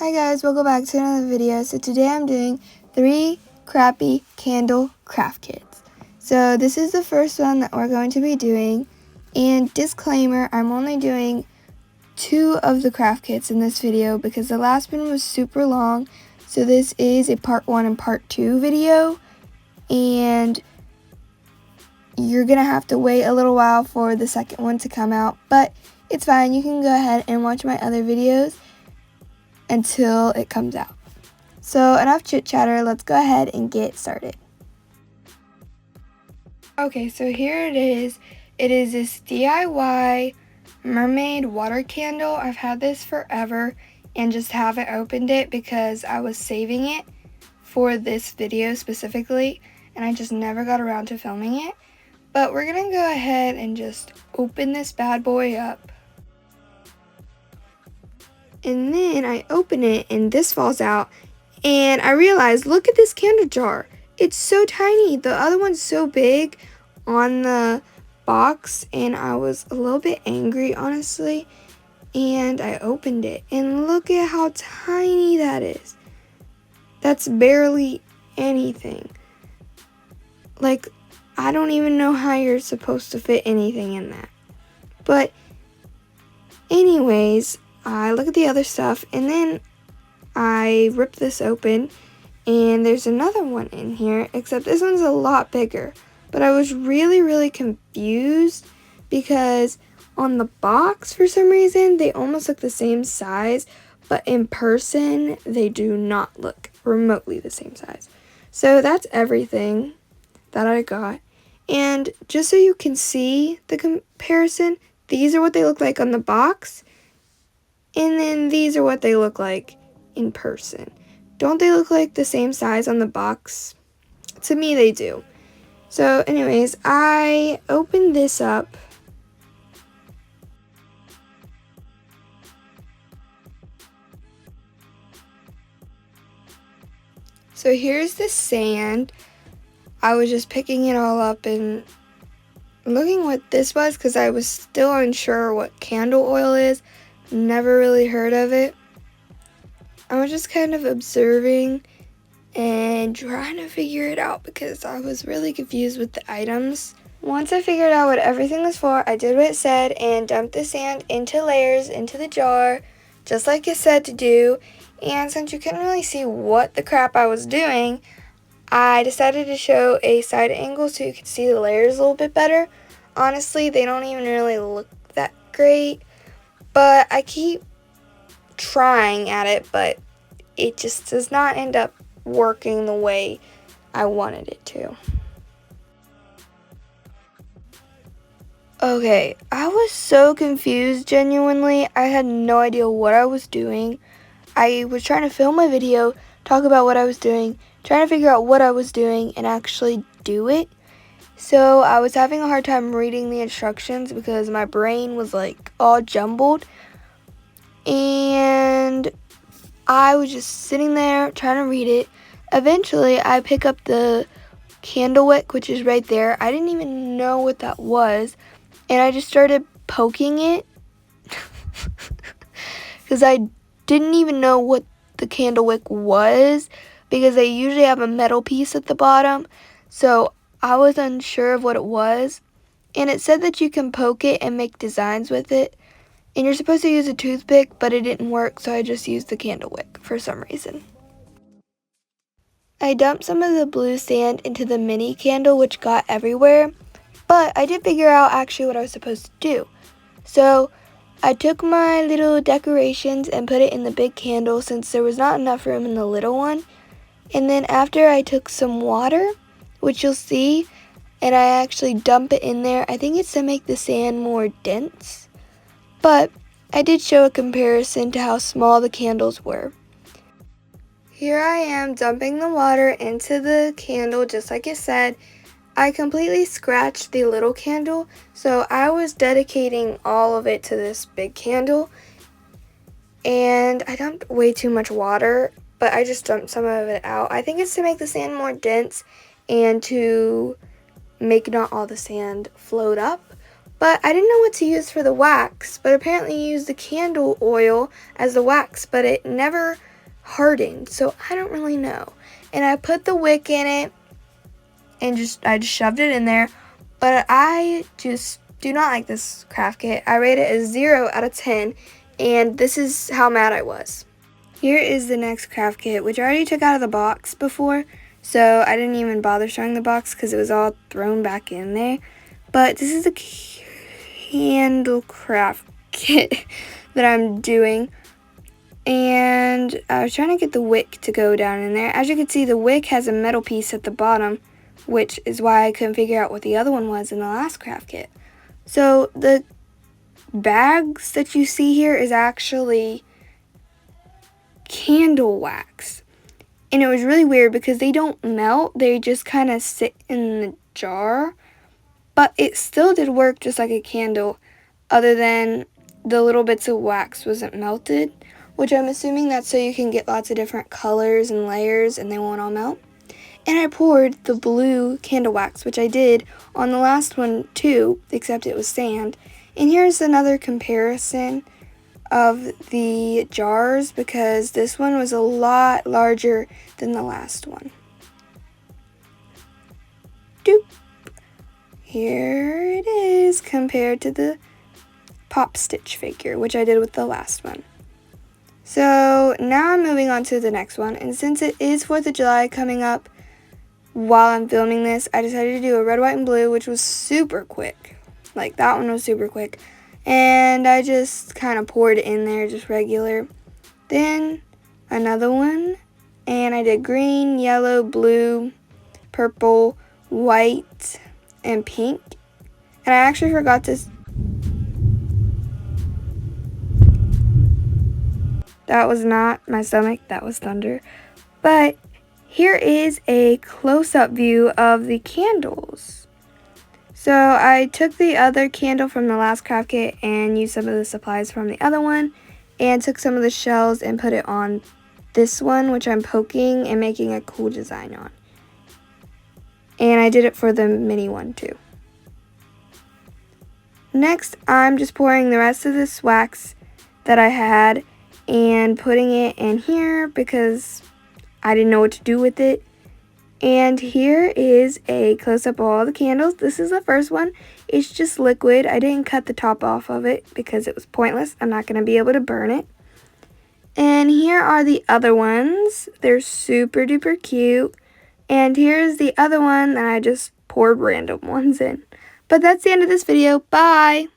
Hi guys, welcome back to another video. So today I'm doing 3 crappy candle craft kits. So this is the first one that we're going to be doing. And disclaimer, I'm only doing 2 of the craft kits in this video because the last one was super long. So this is a part 1 and part 2 video. And you're going to have to wait a little while for the second one to come out. But it's fine, you can go ahead and watch my other videos until it comes out. So enough chit chatter, let's go ahead and get started. Okay, so here it is. It is this DIY mermaid water candle. I've had this forever and just haven't opened it because I was saving it for this video specifically and I just never got around to filming it. But we're gonna go ahead and just open this bad boy up. And then I open it and this falls out and I realized, look at this candle jar. It's so tiny. The other one's so big on the box and I was a little bit angry, honestly. And I opened it and look at how tiny that is. That's barely anything. Like, I don't even know how you're supposed to fit anything in that. But anyways, I look at the other stuff and then I rip this open and there's another one in here, except this one's a lot bigger. But I was really confused because on the box for some reason they almost look the same size, but in person they do not look remotely the same size. So that's everything that I got. And just so you can see the comparison, these are what they look like on the box. And then these are what they look like in person. Don't they look like the same size on the box? To me, they do. So anyways, I opened this up. So here's the sand. I was just picking it all up and looking what this was because I was still unsure what candle oil is. Never really heard of it. I was just kind of observing and trying to figure it out because I was really confused with the items. Once I figured out what everything was for, I did what it said and dumped the sand into layers into the jar, just like it said to do. And since you couldn't really see what the crap I was doing, I decided to show a side angle so you could see the layers a little bit better. Honestly, they don't even really look that great. But I keep trying at it, but it just does not end up working the way I wanted it to. Okay, I was so confused, genuinely. I had no idea what I was doing. I was trying to film my video, talk about what I was doing, trying to figure out what I was doing, and actually do it. So I was having a hard time reading the instructions because my brain was like all jumbled. And I was just sitting there trying to read it. Eventually, I pick up the candle wick, which is right there. I didn't even know what that was. And I just started poking it because I didn't even know what the candle wick was because they usually have a metal piece at the bottom. So I was unsure of what it was. And it said that you can poke it and make designs with it. And you're supposed to use a toothpick, but it didn't work, so I just used the candle wick for some reason. I dumped some of the blue sand into the mini candle, which got everywhere, but I did figure out actually what I was supposed to do. So I took my little decorations and put it in the big candle since there was not enough room in the little one. And then after I took some water, which you'll see, and I actually dump it in there. I think it's to make the sand more dense. But I did show a comparison to how small the candles were. Here I am dumping the water into the candle just like it said. I completely scratched the little candle, so I was dedicating all of it to this big candle. And I dumped way too much water, but I just dumped some of it out. I think it's to make the sand more dense and to make not all the sand float up. But I didn't know what to use for the wax, but apparently you use the candle oil as the wax, but it never hardened, so I don't really know. And I put the wick in it and I just shoved it in there, but I just do not like this craft kit. I rate it a 0 out of 10, and this is how mad I was. Here is the next craft kit, which I already took out of the box before, so I didn't even bother showing the box because it was all thrown back in there. But this is a candle craft kit that I'm doing, and I was trying to get the wick to go down in there. As you can see, the wick has a metal piece at the bottom, which is why I couldn't figure out what the other one was in the last craft kit. So the bags that you see here is actually candle wax, and it was really weird because they don't melt, they just kind of sit in the jar, but it still did work just like a candle, other than the little bits of wax wasn't melted, which I'm assuming that's so you can get lots of different colors and layers and they won't all melt. And I poured the blue candle wax, which I did on the last one too, except it was sand. And here's another comparison of the jars, because this one was a lot larger than the last one. Doop. Here it is compared to the Pop Stitch figure, which I did with the last one. So now I'm moving on to the next one, and since it is 4th of July coming up while I'm filming this, I decided to do a red, white, and blue, which was super quick. Like, that one was super quick. And I just kind of poured it in there, just regular. Then another one, and I did green, yellow, blue, purple, white, and pink. And I actually forgot to... That was not my stomach, that was thunder. But here is a close-up view of the candles. So I took the other candle from the last craft kit and used some of the supplies from the other one, and took some of the shells and put it on this one, which I'm poking and making a cool design on. And I did it for the mini one too. Next, I'm just pouring the rest of this wax that I had and putting it in here because I didn't know what to do with it. And here is a close-up of all the candles. This is the first one. It's just liquid. I didn't cut the top off of it because it was pointless. I'm not going to be able to burn it. And here are the other ones. They're super duper cute. And here's the other one that I just poured random ones in. But that's the end of this video. Bye!